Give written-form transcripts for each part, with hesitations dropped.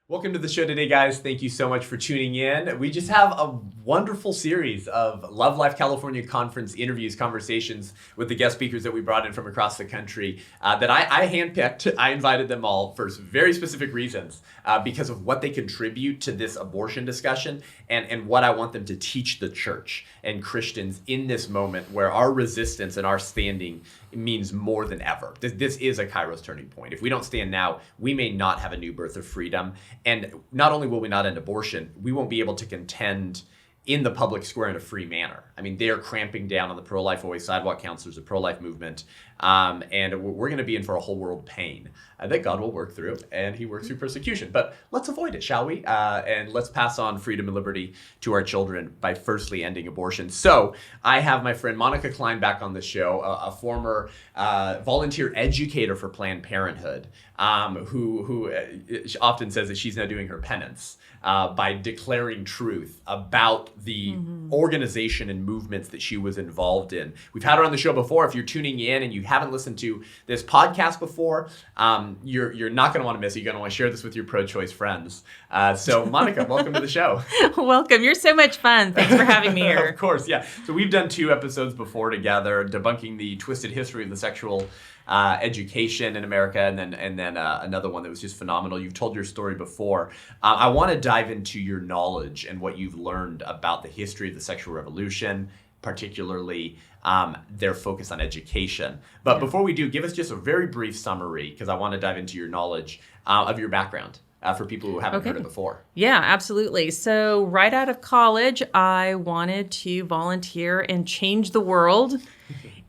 Welcome to the show today, guys. Thank you so much for tuning in. We just have a wonderful series of Love Life California Conference interviews, conversations with the guest speakers that we brought in from across the country that I handpicked. I invited them all for very specific reasons because of what they contribute to this abortion discussion and what I want them to teach the church and Christians in this moment where our resistance and our standing means more than ever. This is a Kairos turning point. If we don't stand now, we may not have a new birth of freedom. And not only will we not end abortion, we won't be able to contend in the public square in a free manner. I mean, they're cramping down on the pro-life always sidewalk counselors, the pro-life movement, and we're going to be in for a whole world of pain that God will work through, and he works through persecution. But let's avoid it, shall we? And let's pass on freedom and liberty to our children by firstly ending abortion. So I have my friend Monica Cline back on the show, a former volunteer educator for Planned Parenthood, who often says that she's now doing her penance by declaring truth about the organization and movements that she was involved in. We've had her on the show before. If you're tuning in and you haven't listened to this podcast before, you're not going to want to miss it. You're going to want to share this with your pro-choice friends. So Monica, welcome to the show. Welcome. You're so much fun. Thanks for having me here. Of course, yeah. So we've done 2 episodes before together, debunking the twisted history of the sexual education in America, and then another one that was just phenomenal. You've told your story before. I want to dive into your knowledge and what you've learned about the history of the sexual revolution, particularly their focus on education. But before we do, give us just a very brief summary, because I want to dive into your knowledge of your background for people who haven't heard it before. Yeah, absolutely. So right out of college, I wanted to volunteer and change the world.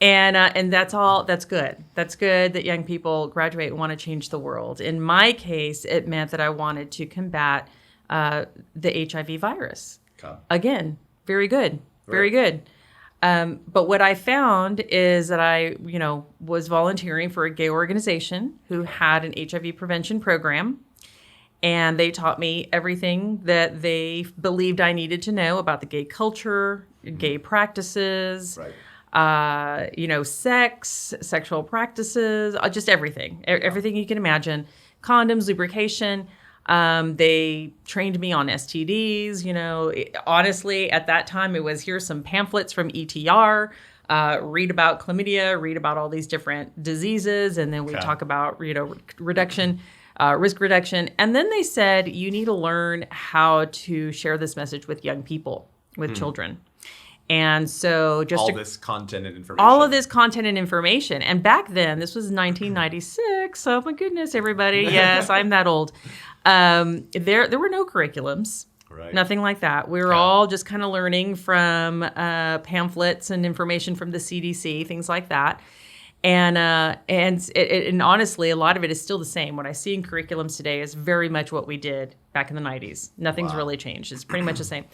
And that's good. That's good that young people graduate and want to change the world. In my case, it meant that I wanted to combat the HIV virus. Okay. Again, very good. Very good. But what I found is that I, was volunteering for a gay organization who had an HIV prevention program. And they taught me everything that they believed I needed to know about the gay culture, gay practices, sex, sexual practices, just everything. Everything you can imagine. Condoms, lubrication. They trained me on STDs. Honestly, at that time, it was here's some pamphlets from ETR. Read about chlamydia, read about all these different diseases, and then we talk about reduction, risk reduction. And then they said you need to learn how to share this message with young people, with children. And so just all this content and information. All of this content and information. And back then, this was 1996. Oh my goodness, everybody. Yes, I'm that old. There were no curriculums. Right. Nothing like that. We were all just kind of learning from pamphlets and information from the CDC, things like that. And honestly, a lot of it is still the same. What I see in curriculums today is very much what we did back in the 90s. Nothing's really changed. It's pretty much the same.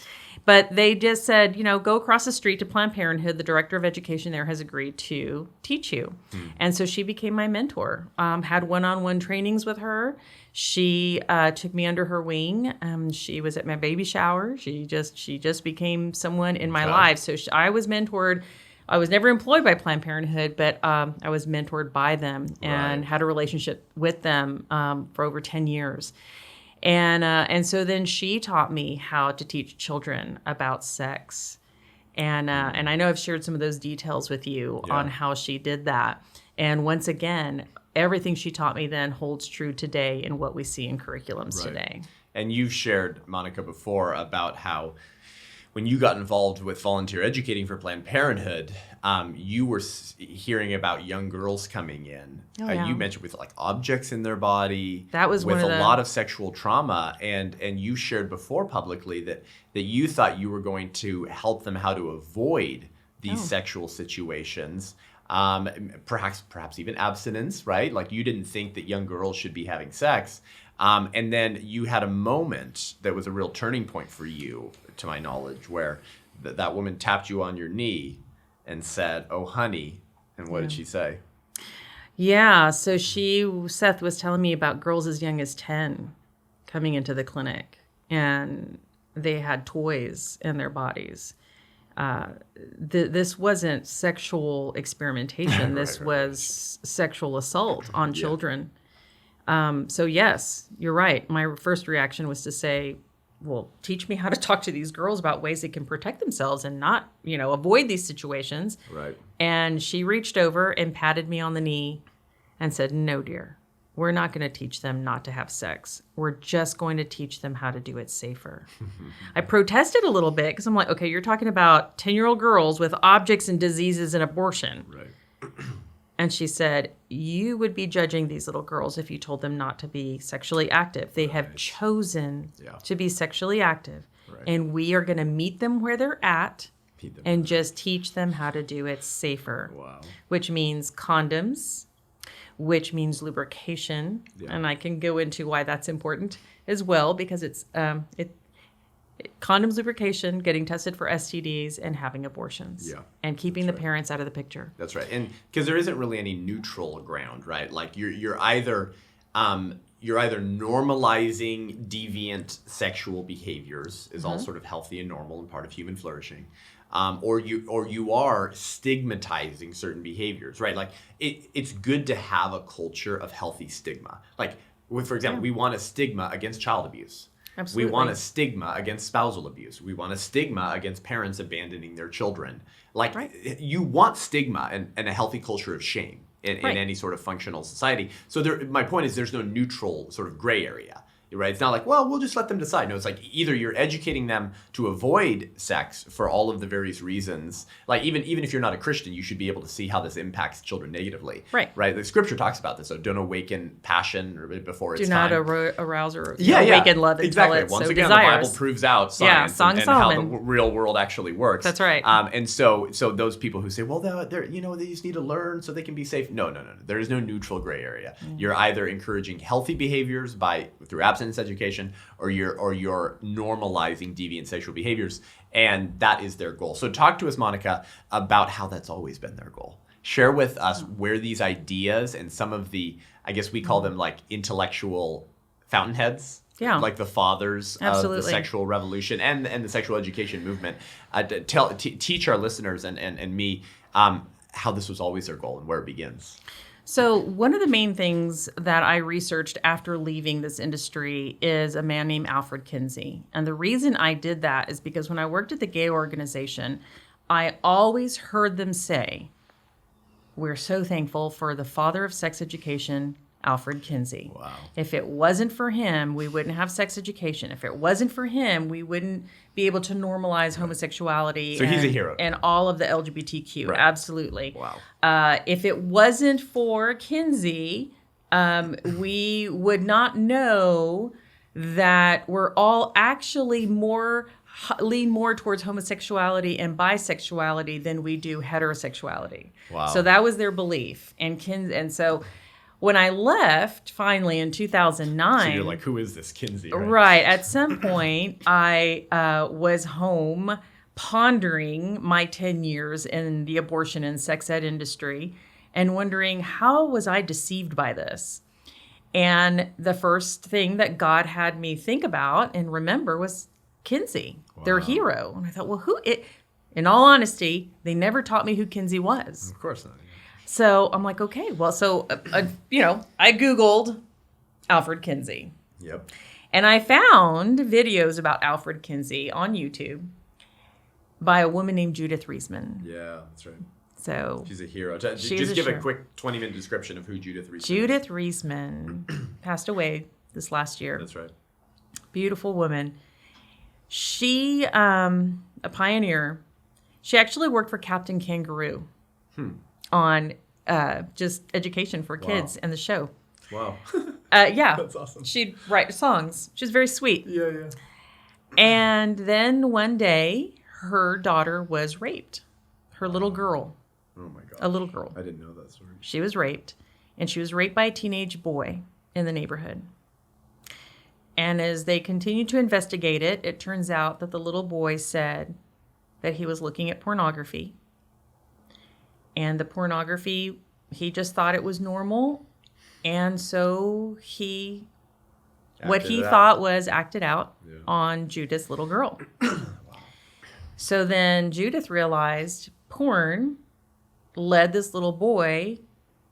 But they just said, go across the street to Planned Parenthood. The director of education there has agreed to teach you. And so she became my mentor. Had one-on-one trainings with her. She took me under her wing. She was at my baby shower. She just became someone in my life. So I was mentored. I was never employed by Planned Parenthood, but I was mentored by them and had a relationship with them for over 10 years. And so then she taught me how to teach children about sex. And I know I've shared some of those details with you on how she did that. And once again, everything she taught me then holds true today in what we see in curriculums today. And you've shared, Monica, before about how when you got involved with volunteer educating for Planned Parenthood, you were hearing about young girls coming in. You mentioned with objects in their body. That was with a lot of sexual trauma, and you shared before publicly that you thought you were going to help them how to avoid these sexual situations. Perhaps even abstinence, right? Like you didn't think that young girls should be having sex. And then you had a moment that was a real turning point for you, to my knowledge, where that woman tapped you on your knee and said, "Oh, honey." And what did she say? Yeah, so Seth was telling me about girls as young as 10 coming into the clinic, and they had toys in their bodies. This wasn't sexual experimentation. This was sexual assault on children. So yes, you're right. My first reaction was to say, well, teach me how to talk to these girls about ways they can protect themselves and not, avoid these situations. Right. And she reached over and patted me on the knee and said, no, dear, we're not going to teach them not to have sex. We're just going to teach them how to do it safer. I protested a little bit because I'm like, okay, you're talking about 10-year-old girls with objects and diseases and abortion. Right. And she said, you would be judging these little girls if you told them not to be sexually active. They have chosen to be sexually active. Right. And we are going to meet them where they're at and just teach them how to do it safer. Wow. Which means condoms, which means lubrication. Yeah. And I can go into why that's important as well, because it's condoms, lubrication, getting tested for STDs, and having abortions. Yeah. And keeping the parents out of the picture. That's right. And because there isn't really any neutral ground, right? Like you're either normalizing deviant sexual behaviors is all sort of healthy and normal and part of human flourishing. Or you are stigmatizing certain behaviors, right? Like it's good to have a culture of healthy stigma. Like for example, we want a stigma against child abuse. Absolutely. We want a stigma against spousal abuse. We want a stigma against parents abandoning their children. Like you want stigma and a healthy culture of shame in any sort of functional society. So my point is there's no neutral sort of gray area. Right? It's not like, well, we'll just let them decide. No, it's like either you're educating them to avoid sex for all of the various reasons. Like even if you're not a Christian, you should be able to see how this impacts children negatively. Right. Right. The scripture talks about this. So don't awaken passion before it's time. Do not arouse or awaken love until it's Once so again, desires. the Bible proves out science and how the real world actually works. That's right. And so those people who say, well, they're they just need to learn so they can be safe. No. There is no neutral gray area. You're either encouraging healthy behaviors through abstinence education, or you're normalizing deviant sexual behaviors, and that is their goal. So talk to us, Monica, about how that's always been their goal. Share with us where these ideas and some of the, I guess we call them like intellectual fountainheads, like the fathers of the sexual revolution and the sexual education movement, teach our listeners and me how this was always their goal and where it begins. So one of the main things that I researched after leaving this industry is a man named Alfred Kinsey. And the reason I did that is because when I worked at the gay organization, I always heard them say, we're so thankful for the father of sex education, Alfred Kinsey. Wow. If it wasn't for him, we wouldn't have sex education. If it wasn't for him, we wouldn't be able to normalize homosexuality. So he's a hero. And all of the LGBTQ. Right. Absolutely. Wow. If it wasn't for Kinsey, we would not know that we're all actually lean more towards homosexuality and bisexuality than we do heterosexuality. Wow. So that was their belief. And so when I left, finally, in 2009... So you're like, who is this Kinsey? Right. At some point, I was home pondering my 10 years in the abortion and sex ed industry and wondering, how was I deceived by this? And the first thing that God had me think about and remember was Kinsey, their hero. And I thought, in all honesty, they never taught me who Kinsey was. Of course not. So I'm like, okay, well, I Googled Alfred Kinsey. Yep. And I found videos about Alfred Kinsey on YouTube by a woman named Judith Reisman. Yeah, that's right. So she's a hero. Just give a quick 20-minute description of who Judith Reisman is. Judith Reisman passed away this last year. That's right. Beautiful woman. She, a pioneer, she actually worked for Captain Kangaroo. On just education for kids and the show. Wow. Yeah. That's awesome. She'd write songs. She's very sweet. Yeah. And then one day, her daughter was raped. Her little girl. Oh, my God. A little girl. I didn't know that story. She was raped. And she was raped by a teenage boy in the neighborhood. And as they continued to investigate it, it turns out that the little boy said that he was looking at pornography. And the pornography, he just thought it was normal. And so what he thought was acted out on Judith's little girl. Wow. So then Judith realized porn led this little boy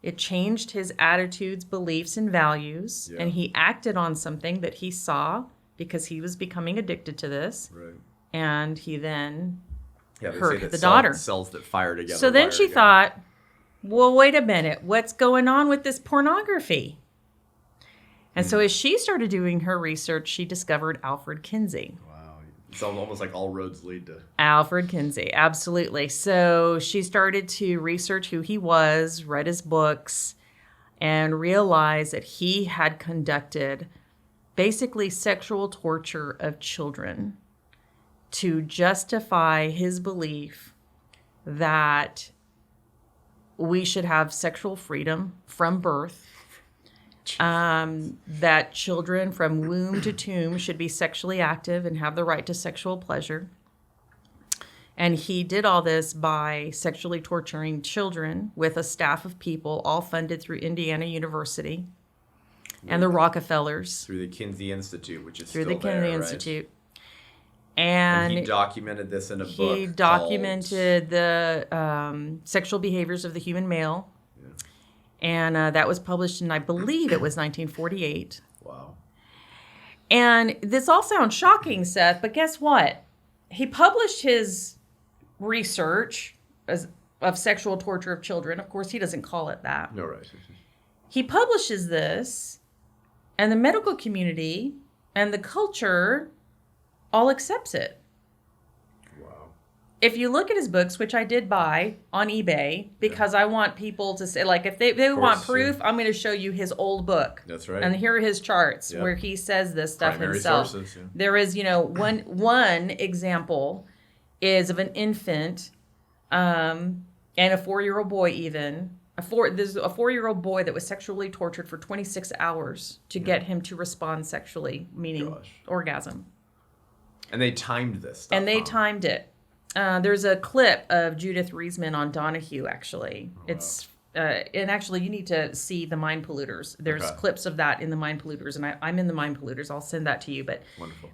It changed his attitudes, beliefs, and values. Yeah. And he acted on something that he saw because he was becoming addicted to this. Right. And he then Yeah, they say hurt that the daughter. Cells that fire together. So then wire she together. thought, well, wait a minute. What's going on with this pornography? And so as she started doing her research, she discovered Alfred Kinsey. Wow. It's almost like all roads lead to... Alfred Kinsey, absolutely. So she started to research who he was, read his books, and realized that he had conducted basically sexual torture of children to justify his belief that we should have sexual freedom from birth, that children from womb to tomb should be sexually active and have the right to sexual pleasure. And he did all this by sexually torturing children with a staff of people, all funded through Indiana University and the Rockefellers. Through the Kinsey Institute, which is through still the Kinsey there, Institute. Right? And he documented this in a book. He documented the sexual behaviors of the human male. Yeah. And that was published in, I believe it was 1948. Wow. And this all sounds shocking, Seth, but guess what? He published his research of sexual torture of children. Of course, he doesn't call it that. No, right. He publishes this, and the medical community and the culture all accepts it. Wow. If you look at his books, which I did buy on eBay, because I want people to say, like, if they want proof, I'm going to show you his old book. That's right. And here are his charts where he says this stuff Primary himself. Sources, yeah. There is, one example is of an infant and a 4-year-old boy even. There's a 4-year-old boy that was sexually tortured for 26 hours to get him to respond sexually, meaning orgasm. And they timed this stuff. And they timed it. There's a clip of Judith Reisman on Donahue, actually. Oh, wow. It's and actually, you need to see the Mind Polluters. There's clips of that in the Mind Polluters, and I'm in the Mind Polluters. I'll send that to you. But wonderful.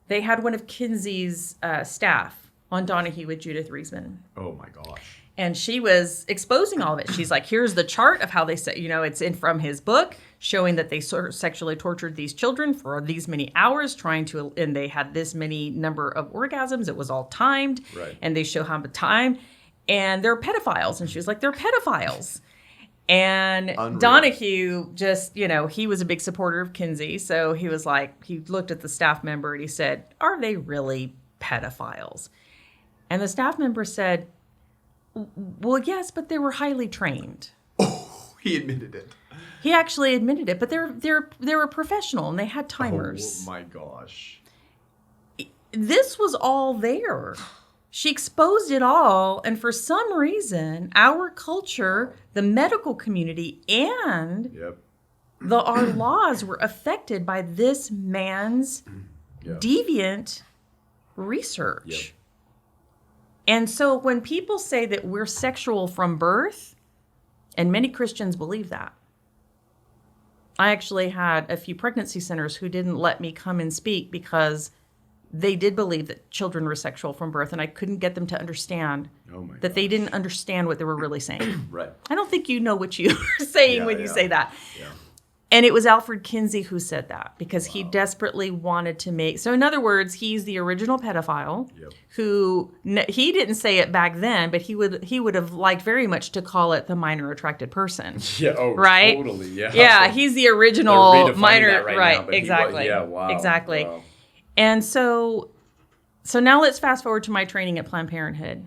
They had one of Kinsey's staff on Donahue with Judith Reisman. Oh my gosh. And she was exposing all of it. She's like, here's the chart of how they said, it's in from his book, showing that they sort of sexually tortured these children for these many hours, and they had this many number of orgasms. It was all timed. Right. And they show how much time. And they're pedophiles. And she was like, they're pedophiles. And Unreal. Donahue just, he was a big supporter of Kinsey. So he was like, he looked at the staff member and he said, are they really pedophiles? And the staff member said, well, yes, but they were highly trained. Oh, he admitted it. He actually admitted it, but they were professional and they had timers. Oh my gosh. This was all there. She exposed it all, and for some reason, our culture, the medical community, and our laws were affected by this man's deviant research. Yep. And so when people say that we're sexual from birth, and many Christians believe that. I actually had a few pregnancy centers who didn't let me come and speak because they did believe that children were sexual from birth, and I couldn't get them to understand that they didn't understand what they were really saying. Right. I don't think you know what you are saying when you say that. Yeah. And it was Alfred Kinsey who said that because he desperately wanted to make... So in other words, he's the original pedophile who... He didn't say it back then, but he would have liked very much to call it the minor attracted person. Yeah, right? Totally, yeah. Yeah, he's the original minor... Right, exactly. Wow. Exactly. Wow. And so now let's fast forward to my training at Planned Parenthood.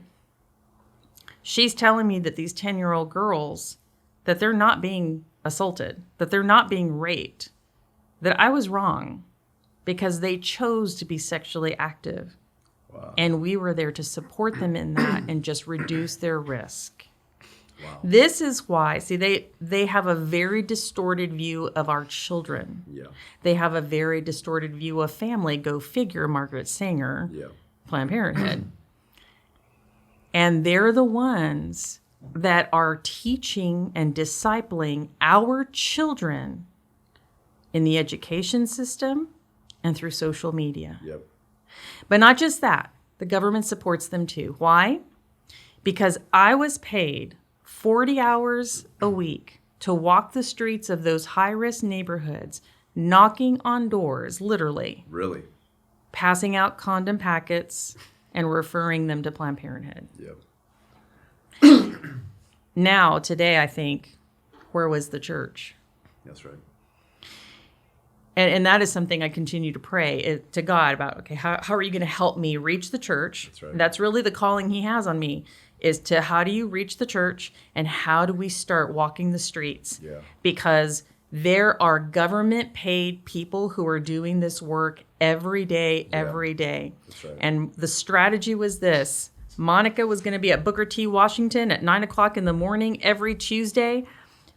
She's telling me that these 10-year-old girls, that they're not being assaulted, that they're not being raped, that I was wrong because they chose to be sexually active. Wow. And we were there to support them in that and just reduce their risk. Wow. This is why, see, they have a very distorted view of our children. Yeah. They have a very distorted view of family. Go figure, Margaret Sanger, Planned Parenthood. And they're the ones that are teaching and discipling our children in the education system and through social media. Yep. But not just that. The government supports them too. Why? Because I was paid 40 hours a week to walk the streets of those high-risk neighborhoods, knocking on doors, literally. Really? Passing out condom packets and referring them to Planned Parenthood. Yep. Now, today, I think, where was the church? That's right. And that is something I continue to pray to God about, okay, how are you going to help me reach the church? That's right. That's really the calling he has on me, is to how do you reach the church and how do we start walking the streets? Yeah. Because there are government paid people who are doing this work every day. That's right. And the strategy was this. Monica was going to be at Booker T. Washington at 9:00 in the morning every Tuesday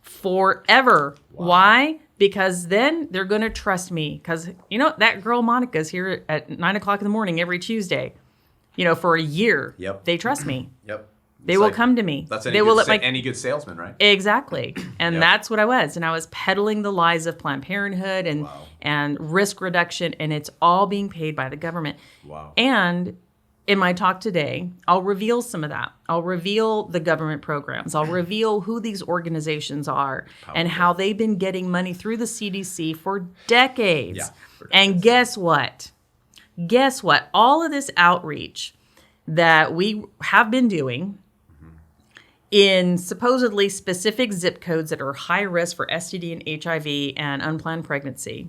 forever. Wow. Why? Because then they're going to trust me. Because, that girl Monica's here at 9:00 in the morning every Tuesday. For a year. Yep. They trust me. Yep. They will come to me. That's they will let any good salesman, right? Exactly. And Yep. that's what I was. And I was peddling the lies of Planned Parenthood and, Wow. and risk reduction. And it's all being paid by the government. Wow. And in my talk today, I'll reveal some of that. I'll reveal the government programs. I'll reveal who these organizations are and how they've been getting money through the CDC for decades. Yeah, for decades. And guess what? Guess what? All of this outreach that we have been doing in supposedly specific zip codes that are high risk for STD and HIV and unplanned pregnancy,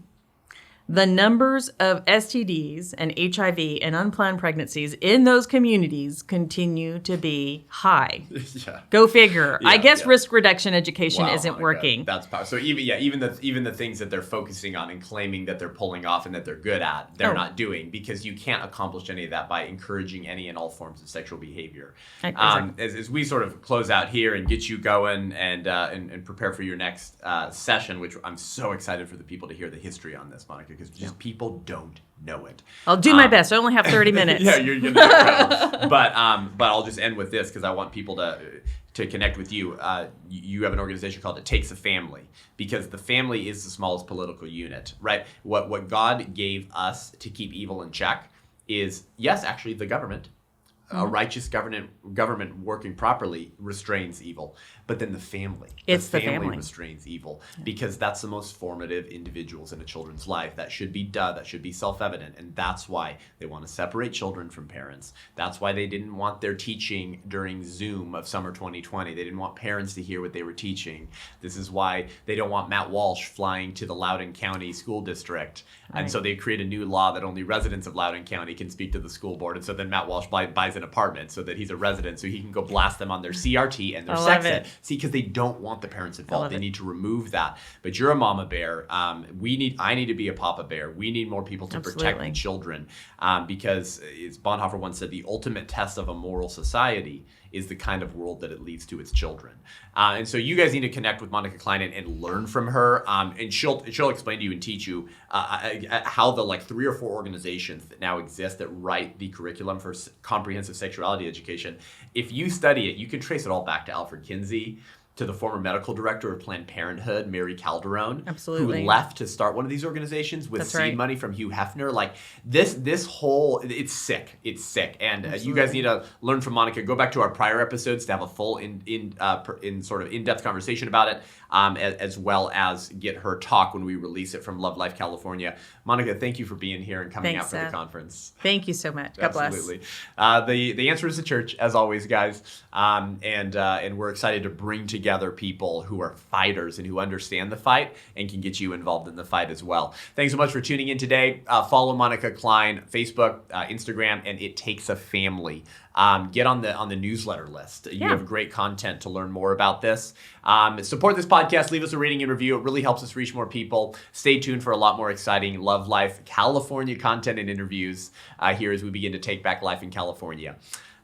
the numbers of STDs and HIV and unplanned pregnancies in those communities continue to be high. Yeah. Go figure. Yeah, I guess yeah. risk reduction education Wow, isn't Monica, working. That's powerful. So even the things that they're focusing on and claiming that they're pulling off and that they're good at, they're not doing, because you can't accomplish any of that by encouraging any and all forms of sexual behavior. Exactly. As we sort of close out here and get you going and prepare for your next session, which I'm so excited for the people to hear the history on this, Monica, because just people don't know it. I'll do my best. I only have 30 minutes. Yeah, you're gonna do incredible. But I'll just end with this because I want people to connect with you. You have an organization called It Takes a Family, because the family is the smallest political unit, right? What God gave us to keep evil in check is, yes, actually the government. A righteous government working properly restrains evil, but then the family. It's the family restrains evil, because that's the most formative individuals in a children's life. That should be done. That should be self-evident, and that's why they want to separate children from parents. That's why they didn't want their teaching during Zoom of summer 2020. They didn't want parents to hear what they were teaching. This is why they don't want Matt Walsh flying to the Loudoun County School District, and so they create a new law that only residents of Loudoun County can speak to the school board. And so then Matt Walsh buys an apartment so that he's a resident, so he can go blast them on their CRT and their sex ed. See, because they don't want the parents involved. They need to remove that. But you're a mama bear. I need to be a papa bear. We need more people to protect the children, because, as Bonhoeffer once said, the ultimate test of a moral society is the kind of world that it leads to its children. And so you guys need to connect with Monica Cline and learn from her. And she'll explain to you and teach you how the 3 or 4 organizations that now exist that write the curriculum for comprehensive sexuality education. If you study it, you can trace it all back to Alfred Kinsey, to the former medical director of Planned Parenthood, Mary Calderon, Absolutely. who left to start one of these organizations with That's seed right. money from Hugh Hefner. Like this whole, it's sick. It's sick. And you guys need to learn from Monica. Go back to our prior episodes to have a full sort of in-depth conversation about it, as well as get her talk when we release it from Love Life California. Monica, thank you for being here and coming out for the conference. Thank you so much. God bless. Absolutely. The answer is the church, as always, guys. And we're excited to bring together people who are fighters and who understand the fight and can get you involved in the fight as well. Thanks so much for tuning in today. Follow Monica Cline, Facebook, Instagram, and It Takes a Family. Get on the newsletter list. You have great content to learn more about this. Support this podcast. Leave us a rating and review. It really helps us reach more people. Stay tuned for a lot more exciting Love Life California content and interviews here as we begin to take back life in California.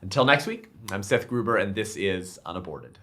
Until next week, I'm Seth Gruber, and this is UnAborted.